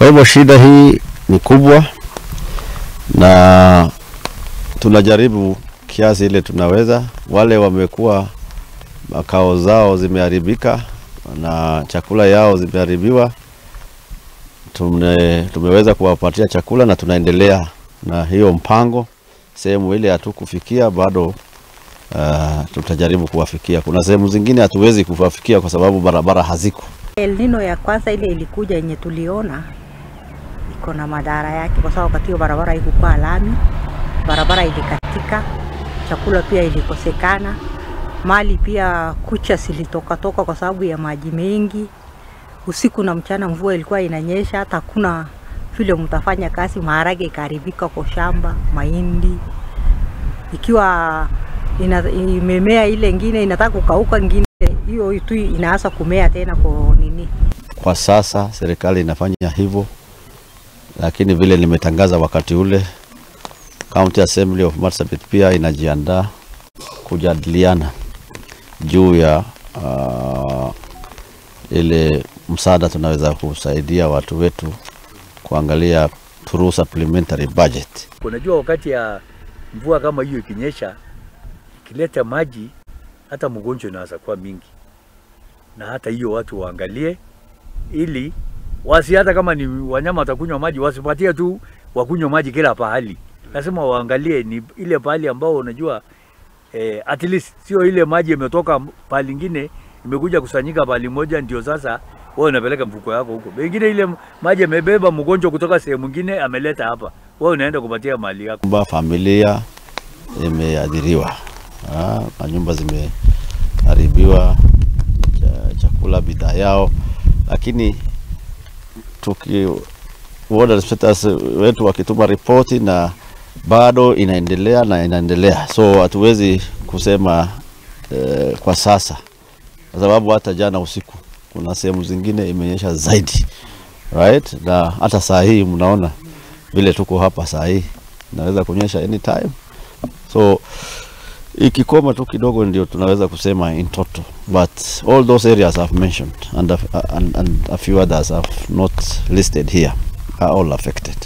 Kwa hivyo shida hii ni kubwa na tunajaribu kiasi ile tunaweza. Wale wamekuwa makao zao zimeharibika na chakula yao zimeharibiwa, tumeweza kuwapatia chakula na tunaendelea na hiyo mpango. Sehemu ile hatukufikia bado, tutajaribu kuwafikia. Kuna sehemu zingine hatuwezi kuwafikia kwa sababu barabara haziko. El-Nino ya kwanza ile ilikuja yenye tuliona iko na madhara yake, kwa sababu wakati barabara haikuwa lami, barabara ilikatika, chakula pia ilikosekana, mali pia kucha zilitoka kwa sababu ya maji mengi. Usiku na mchana mvua ilikuwa inanyesha, hata kuna vile mtafanya kazi, maharage ikaribika kwa shamba, mahindi ikiwa imemea, ile nyingine inataka kukauka, nyingine hiyo tu inaanza kumea tena kwa nini. Kwa sasa serikali inafanya hivyo, lakini vile nimetangaza wakati ule, County Assembly of Marsabit pia inajiandaa kujadiliana juu ya ile msaada tunaweza kusaidia watu wetu kuangalia through supplementary budget. Unajua wakati ya mvua kama hiyo ikinyesha, ikileta maji, hata mgonjwa inaweza kuwa mingi. Na hata hiyo watu waangalie, ili hata kama ni wanyama watakunywa maji, wasipatie tu wakunywa maji kila pahali. Lazima waangalie ni ile pahali ambao unajua at least sio ile maji imetoka pahali nyingine imekuja kusanyika pahali moja ndio sasa wewe unapeleka mfuko yako huko. Wengine ile maji imebeba mgonjwa kutoka sehemu nyingine ameleta hapa, wewe unaenda kupatia mali yako. Familia imeadhiriwa, nyumba zimeharibiwa, chakula, bidhaa yao, lakini water inspectors wetu wakituma ripoti na bado inaendelea. So hatuwezi kusema kwa sasa, kwa sababu hata jana usiku kuna sehemu zingine imenyesha zaidi, right? Na hata saa hii mnaona vile tuko hapa saa hii naweza kunyesha anytime. So ikikoma tu kidogo ndio tunaweza kusema in total, but all those areas I've mentioned and a few others I've not listed here are all affected.